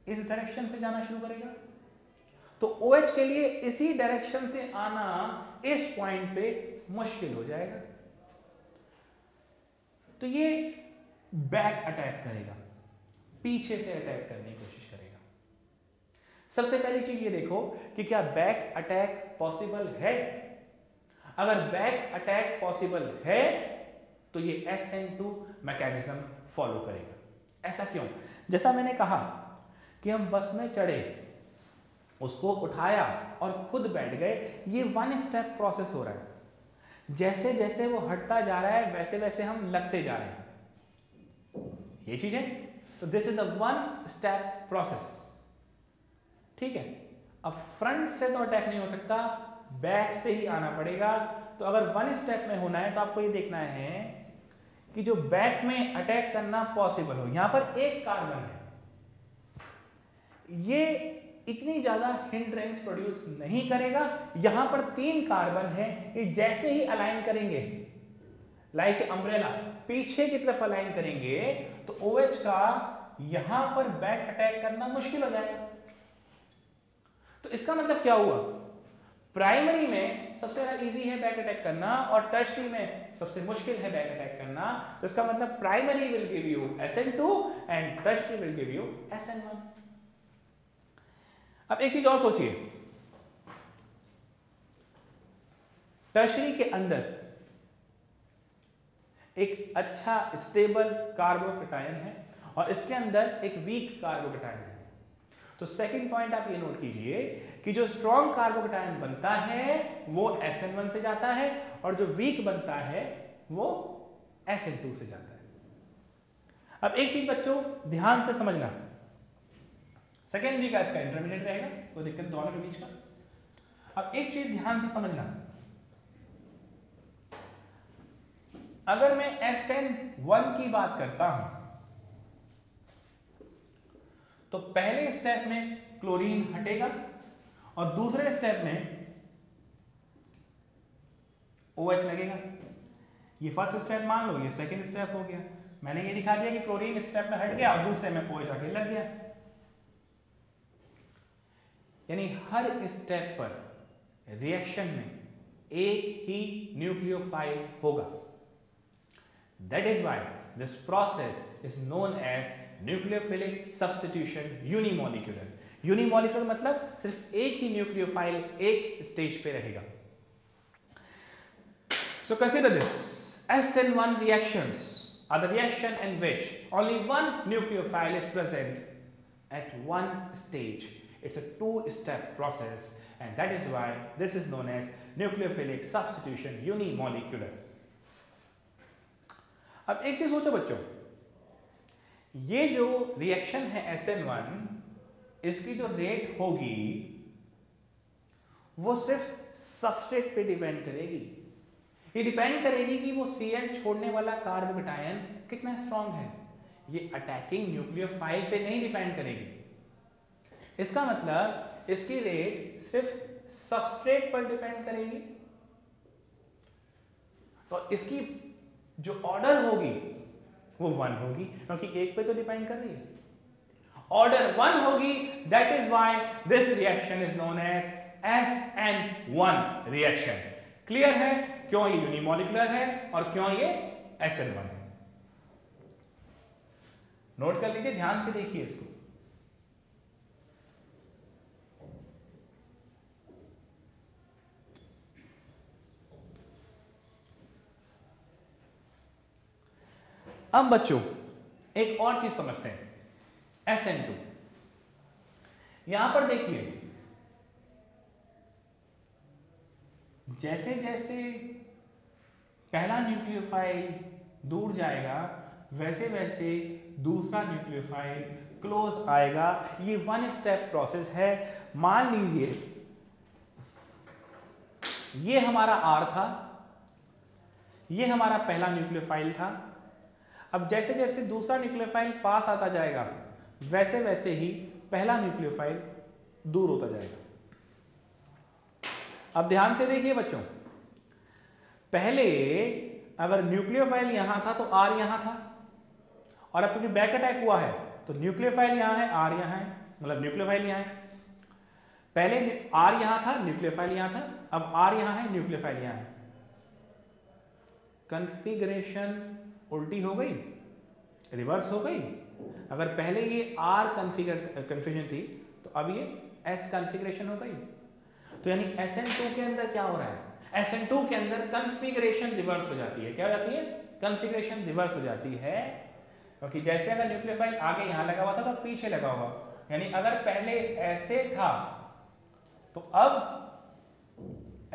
इस डायरेक्शन से जाना शुरू करेगा, तो OH के लिए इसी डायरेक्शन से आना इस पॉइंट पे मुश्किल हो जाएगा, तो ये बैक अटैक करेगा, पीछे से अटैक करने की कोशिश करेगा। सबसे पहली चीज ये देखो कि क्या बैक अटैक पॉसिबल है। अगर बैक अटैक पॉसिबल है तो ये SN2 मैकेनिज्म फॉलो करेगा। ऐसा क्यों? जैसा मैंने कहा कि हम बस में चढ़े, उसको उठाया और खुद बैठ गए, ये वन स्टेप प्रोसेस हो रहा है। जैसे जैसे वो हटता जा रहा है वैसे वैसे हम लगते जा रहे हैं, ये चीज है। तो this is a one step process, ठीक है। अब फ्रंट से तो अटैक नहीं हो सकता, बैक से ही आना पड़ेगा। तो अगर वन स्टेप में होना है तो आपको ये देखना है कि जो बैक में अटैक करना पॉसिबल हो। यहां पर एक कार्बन है, ये इतनी ज्यादा हिंड्रेंस प्रोड्यूस नहीं करेगा। यहां पर 3 कार्बन है, ये जैसे ही अलाइन करेंगे लाइक अम्ब्रेला, पीछे की तरफ अलाइन करेंगे तो OH का यहां पर बैक अटैक करना मुश्किल हो जाएगा। तो इसका मतलब क्या हुआ? प्राइमरी में सबसे ज्यादा इजी है बैक अटैक करना और टर्शरी में सबसे मुश्किल है बैक अटैक करना। तो इसका मतलब primary will give you SN2 and tertiary will give you SN1। अब एक चीज और सोचिए, टर्शरी के अंदर एक अच्छा स्टेबल कार्बोकैटायन है और इसके अंदर एक वीक कार्बोकैटायन है। तो सेकंड पॉइंट आप ये नोट कीजिए कि जो स्ट्रॉन्ग कार्बोकैटायन बनता है वो SN1 से जाता है और जो वीक बनता है वो SN2 से जाता है। अब एक चीज बच्चों ध्यान से समझना, सेकेंडरी का इसका इंटरमीडिएट रहेगा, कोई दिक्कत दोनों के बीच का। अब एक चीज ध्यान से समझना, अगर मैं SN1 की बात करता हूं तो पहले स्टेप में क्लोरीन हटेगा और दूसरे स्टेप में OH लगेगा। ये फर्स्ट स्टेप मान लो, ये सेकंड स्टेप हो गया। मैंने ये दिखा दिया कि क्लोरीन स्टेप में हट गया और दूसरे में OH आके लग गया। यानी हर स्टेप पर रिएक्शन में एक ही न्यूक्लियोफाइल होगा। That is why this process is known as nucleophilic substitution unimolecular. Unimolecular मतलब सिर्फ एक ही न्यूक्लियोफाइल एक स्टेज पे रहेगा। So consider this, SN1 reactions are the reaction in which only one nucleophile is present at one stage. It's a two-step process and that is why this is known as nucleophilic substitution unimolecular. अब एक चीज सोचो बच्चों, ये जो reaction है SN1, इसकी जो रेट होगी वो सिर्फ सबस्ट्रेट पे डिपेंड करेगी। ये डिपेंड करेगी कि वो Cl छोड़ने वाला कार्बोकैटायन कितना स्ट्रांग है। ये अटैकिंग न्यूक्लियोफाइल पे नहीं डिपेंड करेगी। इसका मतलब इसकी रेट सिर्फ सबस्ट्रेट पर डिपेंड करेगी और इसकी जो ऑर्डर होगी वो 1 होगी, क्योंकि एक पे तो डिपेंड कर रही है। ऑर्डर 1 होगी, that is why this reaction is known as SN1 reaction. Clear है क्यों ये यूनिमोलिकुलर है और क्यों ये SN1 है? नोट कर लीजिए, ध्यान से देखिए इसको। अब बच्चों एक और चीज समझते हैं, SN2। यहां पर देखिए, जैसे जैसे पहला न्यूक्लियोफाइल दूर जाएगा वैसे वैसे दूसरा न्यूक्लियोफाइल क्लोज आएगा। ये 1 स्टेप प्रोसेस है। मान लीजिए ये हमारा R था, ये हमारा पहला न्यूक्लियोफाइल था। अब जैसे जैसे दूसरा न्यूक्लियोफाइल पास आता जाएगा वैसे वैसे ही पहला न्यूक्लियोफाइल दूर होता जाएगा। अब ध्यान से देखिए बच्चों, पहले अगर न्यूक्लियोफाइल यहां था तो R यहां था, और अब क्योंकि बैक अटैक हुआ है तो न्यूक्लियोफाइल यहां है, R यहां है, मतलब न्यूक्लियोफाइल यहाँ है, पहले R यहां था, न्यूक्लियोफाइल यहां था, अब R यहां है, न्यूक्लियोफाइल यहां है। कॉन्फ़िगरेशन उल्टी हो गई, रिवर्स हो गई। अगर पहले ये R कन्फिगरेशन थी तो अब ये S कॉन्फ़िगरेशन हो गई। तो यानी SN2 के अंदर क्या हो रहा है, SN2 के अंदर कॉन्फ़िगरेशन रिवर्स हो जाती है। क्या हो जाती है, कॉन्फ़िगरेशन रिवर्स हो जाती है, क्योंकि जैसे अगर न्यूक्लियोफाइल आगे यहां लगा हुआ था तो पीछे लगा हुआ, यानी अगर पहले ऐसे था तो अब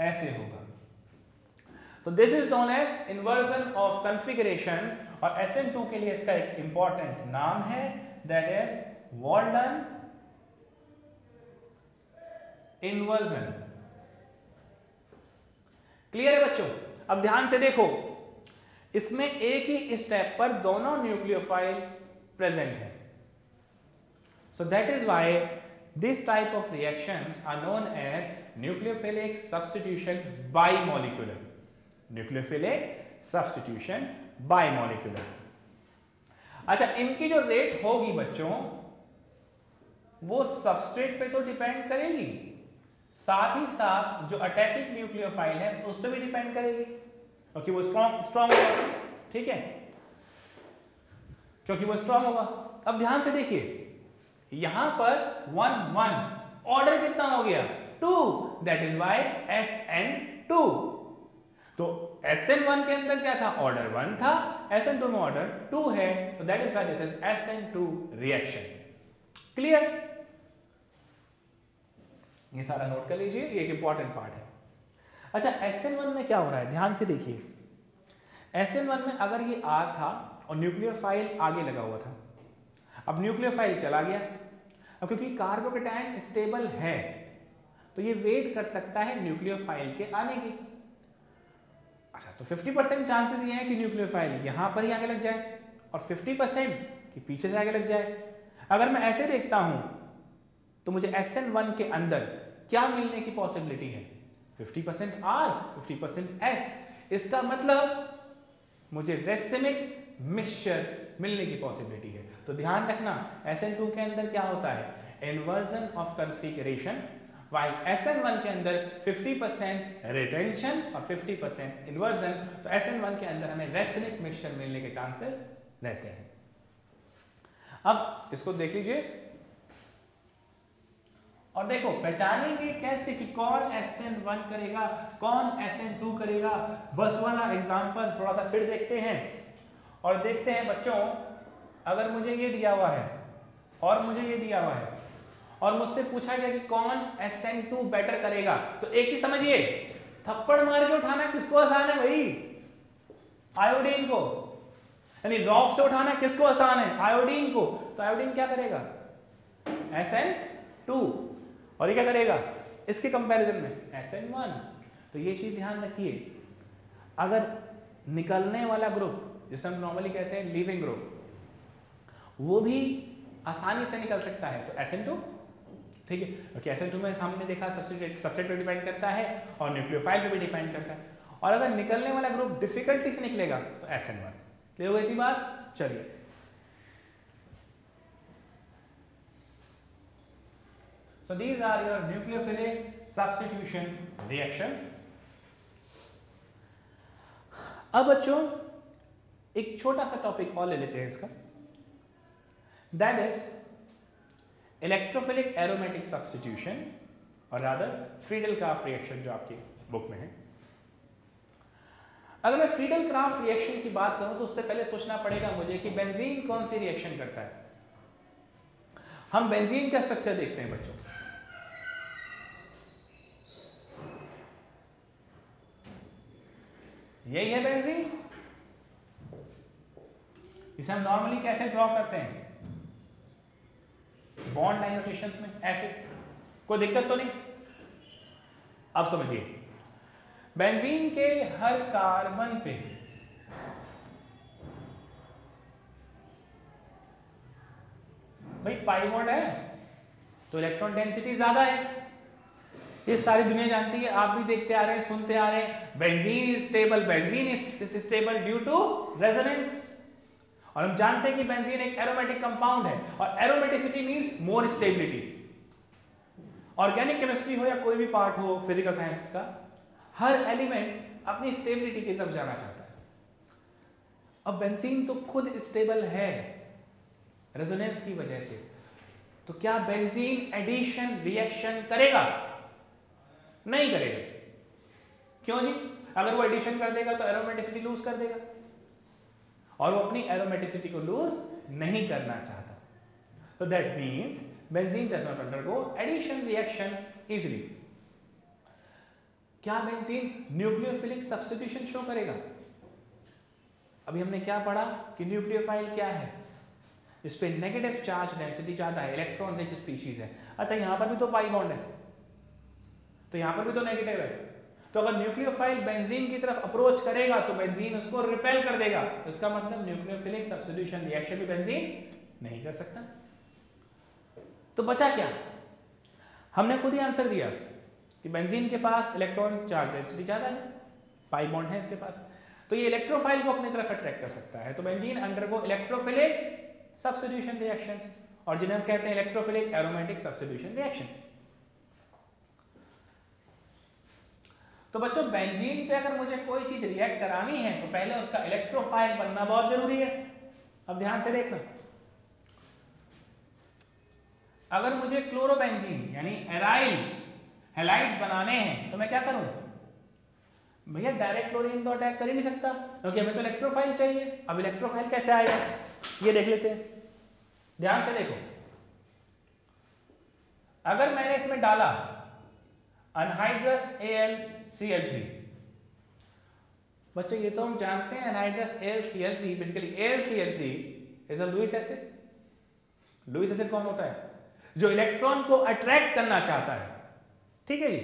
ऐसे होगा। तो this is known as inversion of configuration, और SN2 के लिए इसका एक इंपॉर्टेंट नाम है, that is Walden inversion. Clear है बच्चों? अब ध्यान से देखो, इसमें एक ही स्टेप पर दोनों न्यूक्लियोफाइल प्रेजेंट है। So that is why this type of reactions are known as nucleophilic substitution bimolecular. Nucleophilic substitution bimolecular. अच्छा, इनकी जो रेट होगी बच्चों वो सबस्ट्रेट पे तो डिपेंड करेगी, साथ ही साथ जो अटैकिंग न्यूक्लियोफाइल है उस पर भी डिपेंड करेगी, क्योंकि वो स्ट्रॉन्ग होगा। ठीक है, क्योंकि वो स्ट्रॉन्ग होगा। अब ध्यान से देखिए, यहां पर 1 1 ऑर्डर कितना हो गया, 2, दैट इज व्हाई SN2। तो SN1 के अंदर क्या था, ऑर्डर 1 था, SN2 में ऑर्डर 2 है, तो that is why this is SN2 reaction. Clear? ये सारा नोट कर लीजिए, ये एक इंपॉर्टेंट पार्ट है। अच्छा, SN1 में क्या हो रहा है, ध्यान से देखिए। SN1 में अगर ये R था और न्यूक्लियोफाइल आगे लगा हुआ था, अब न्यूक्लियोफाइल चला गया, अब क्योंकि कार्बोकेटायन स्टेबल है तो ये वेट कर सकता है न्यूक्लियोफाइल के आने की। अच्छा, तो 50% चांसेस ये हैं कि न्यूक्लियोफाइल यहां पर ही आगे लग जाए और 50% कि पीछे से आगे लग जाए। अगर मैं ऐसे देखता हूं तो मुझे SN1 के अंदर क्या मिलने की पॉसिबिलिटी है, 50% R 50% S। इसका मतलब मुझे रेसिमिक मिक्सचर मिलने की पॉसिबिलिटी है। तो ध्यान रखना, SN2 के अंदर क्या होता है, inversion of configuration, while SN1 के अंदर 50% रिटेंशन और 50% इन्वर्जन। तो SN1 के अंदर हमें रेसिमिक मिक्सचर मिलने के चांसेस रहते हैं। अब इसको देख लीजिए और देखो, पहचानेंगे कैसे कि कौन SN1 करेगा, कौन SN2 करेगा। बस वाला एग्जांपल थोड़ा सा फिर देखते हैं और देखते हैं बच्चों, अगर मुझे ये दिया हुआ है और मुझे ये दिया हुआ है और मुझसे पूछा गया कि कौन SN2 बेटर करेगा, तो एक चीज समझिए, थप्पड़ मार के उठाना किसको आसान है भाई, आयोडीन को। यानी रॉक से उठाना किसको आसान है, आयोडीन को। तो आयोडीन क्या करेगा, SN2, और ये क्या करेगा इसके कंपैरिजन में, SN1। तो ये चीज ध्यान रखिए, अगर निकलने वाला ग्रुप जिसे हम नॉर्मली कहते हैं लीविंग ग्रुप, वो भी आसानी से निकल सकता है तो SN2। ठीक है, क्योंकि SN2 में हमने देखा सब्सट्रेट पे डिपेंड करता है और न्यूक्लियोफाइल पे भी डिपेंड करता है, और अगर निकलने वाला ग्रुप डिफिकल्टी से निकलेगा तो SN1। क्लियर हो गई थी बात? चलिए, so these are your nucleophilic substitution reaction। अब बच्चों एक छोटा सा टॉपिक और ले लेते हैं इसका, that is electrophilic aromatic substitution, और रादर फ्रीडल-क्राफ्ट रिएक्शन जो आपकी बुक में है। अगर मैं फ्रीडल-क्राफ्ट रिएक्शन की बात करूं तो उससे पहले सोचना पड़ेगा मुझे कि बेंजीन कौन सी रिएक्शन करता है। हम बेंजीन का स्ट्रक्चर देखते हैं बच्चों, यही है बेंजीन। इसे हम नॉर्मली कैसे ड्रॉ करते हैं, बॉन्ड लाइन नोटेशंस में ऐसे, कोई दिक्कत तो नहीं। अब समझिए, बेंजीन के हर कार्बन पे भाई पाई बॉन्ड है तो इलेक्ट्रॉन डेंसिटी ज्यादा है, ये सारी दुनिया जानती है, आप भी देखते आ रहे हैं, सुनते आ रहे हैं। Benzene is stable, benzene is stable due to resonance. और हम जानते हैं कि बेंजीन एक एरोमेटिक कंपाउंड है और aromaticity means more stability. Organic chemistry हो या कोई भी पार्ट हो फिजिकल साइंस का, हर एलिमेंट अपनी स्टेबिलिटी की तरफ जाना चाहता है। अब बेंजीन तो खुद स्टेबल है रेजोनेंस की वजह से, तो क्या बेंजीन एडिशन रिएक्शन करेगा? नहीं करेगा। क्यों जी? अगर वो एडिशन कर देगा तो एरोमेटिसिटी लूज कर देगा और वो अपनी एरोमेटिसिटी को लूज नहीं करना चाहता। तो that means benzene does not undergo addition reaction easily. क्या बेंजीन न्यूक्लियोफिलिक सब्स्टिट्यूशन शो करेगा? अभी हमने क्या पढ़ा कि न्यूक्लियोफाइल क्या है? इस पे नेगेटिव चार्ज डेंसिटी ज्यादा है, इलेक्ट्रॉन रिच स्पीशीज है। अच्छा, यहां पर भी तो पाई बॉन्ड है, तो यहां पर भी तो नेगेटिव है। तो अगर न्यूक्लियोफाइल बेंजीन की तरफ अप्रोच करेगा तो बेंजीन उसको रिपेल कर देगा। इसका मतलब न्यूक्लियोफिलिक सब्स्टिट्यूशन रिएक्शन भी बेंजीन नहीं कर सकता। तो बचा क्या? हमने खुद ही आंसर दिया कि बेंजीन के पास इलेक्ट्रॉन चार्ज डेंसिटी ज्यादा है, पाई बॉन्ड है इसके पास, तो ये इलेक्ट्रोफाइल को अपनी तरफ अट्रैक्ट कर सकता है। तो benzene undergo electrophilic substitution reactions, और जिन्हें हम कहते हैं इलेक्ट्रोफिलिक एरोमेटिक सब्स्टिट्यूशन रिएक्शन। तो बच्चों, बेंजीन पे अगर मुझे कोई चीज रिएक्ट करानी है तो पहले उसका इलेक्ट्रोफाइल बनना बहुत जरूरी है। अब ध्यान से देखना, अगर मुझे क्लोरोबेंजीन यानी एराइल हैलाइड्स बनाने हैं तो मैं क्या करूं? भैया डायरेक्ट क्लोरीन तो अटैक कर ही नहीं सकता, क्योंकि हमें तो इलेक्ट्रोफाइल चाहिए। अब इलेक्ट्रोफाइल कैसे आएगा ये देख लेते हैं। ध्यान से देखो, अगर मैंने इसमें डाला अनहाइड्रस AlCl3, बच्चों ये तो हम जानते हैं anhydrous AlCl3 basically AlCl3 is a Lewis acid. Lewis acid कौन होता है? जो इलेक्ट्रॉन को अट्रैक्ट करना चाहता है। ठीक है जी।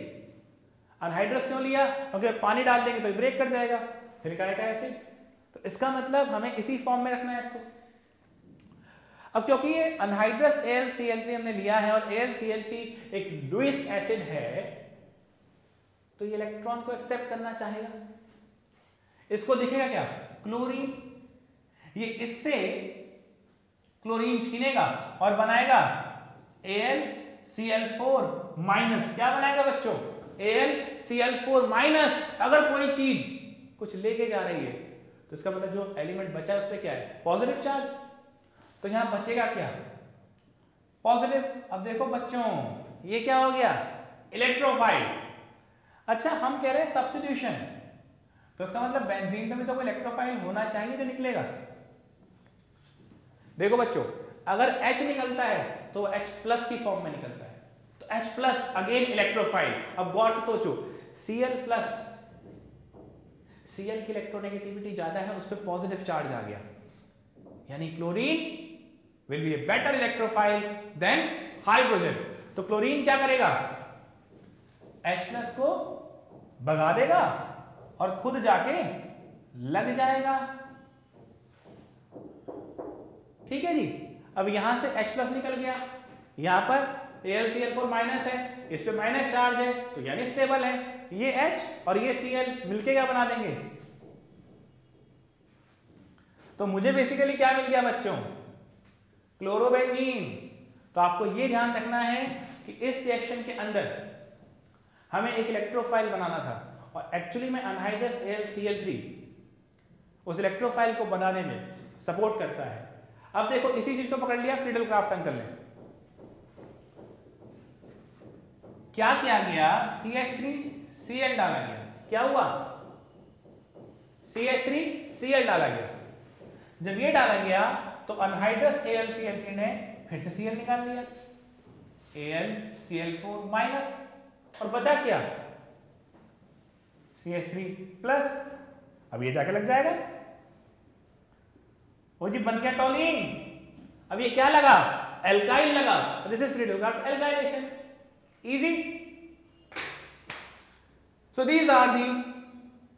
अनहाइड्रस क्यों लिया? क्योंकि पानी डाल देंगे तो ब्रेक कर जाएगा, फिर क्या है एसिड। तो इसका मतलब हमें इसी फॉर्म में रखना है इसको। अब क्योंकि ये अनहाइड्रस AlCl3 हमने लिया है और AlCl3 एक लुईस एसिड है, तो ये इलेक्ट्रॉन को एक्सेप्ट करना चाहेगा। इसको दिखेगा क्या? क्लोरीन। ये इससे क्लोरीन छीनेगा और बनाएगा AlCl4 माइनस। क्या बनाएगा बच्चों? AlCl4 minus. अगर कोई चीज कुछ लेके जा रही है तो इसका मतलब जो एलिमेंट बचा है उस पर क्या है? Positive charge. तो यहां बचेगा क्या? पॉजिटिव। अब देखो बच्चों, ये क्या हो गया? इलेक्ट्रोफाइल। अच्छा, हम कह रहे हैं सब्स्टिट्यूशन, तो इसका मतलब बेंजीन में भी तो कोई इलेक्ट्रोफाइल होना चाहिए जो निकलेगा। देखो बच्चों, अगर H निकलता है तो H प्लस की फॉर्म में निकलता है, तो H प्लस अगेन इलेक्ट्रोफाइल। अब गौर से सोचो, Cl प्लस, Cl की इलेक्ट्रोनेगेटिविटी ज्यादा है, उस पर पॉजिटिव चार्ज आ गया, यानी chlorine will be a better electrophile than hydrogen. तो क्लोरीन क्या करेगा? H प्लस को भगा देगा और खुद जाके लग जाएगा। ठीक है जी। अब यहां से H प्लस निकल गया, यहां पर AlCl4 माइनस है, इस पे माइनस चार्ज है, तो यानी स्टेबल है। ये H और ये Cl मिलके क्या बना देंगे? तो मुझे बेसिकली क्या मिल गया बच्चों? क्लोरोबेंजीन। तो आपको ये ध्यान रखना है कि इस रिएक्शन के अंदर हमें एक इलेक्ट्रोफाइल बनाना था और एक्चुअली में अनहाइड्रस AlCl3 उस इलेक्ट्रोफाइल को बनाने में सपोर्ट करता है। अब देखो, इसी चीज को पकड़ लिया फ्रीडल क्राफ्ट अंकल ने। क्या किया गया? CH3Cl डाला गया। क्या हुआ? CH3Cl डाला गया। जब ये डाला गया तो अनहाइड्रस AlCl3 ने फिर से Cl निकाल लिया, AlCl4 माइनस, और बचा क्या? CH3 plus. अब ये जाके लग जाएगा, वो जी बन गया टोलीन। अब ये क्या लगा? एल्काइल लगा। This is Friedel Crafts alkylation. Easy. So these are the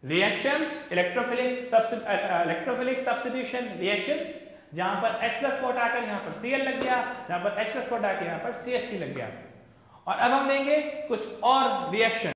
reactions, electrophilic substitution reactions, जहां पर H प्लस को हटाकर यहां पर Cl लग गया, जहां पर H प्लस को हटाकर यहां पर CH3 लग गया। और अब हम लेंगे कुछ और रिएक्शन।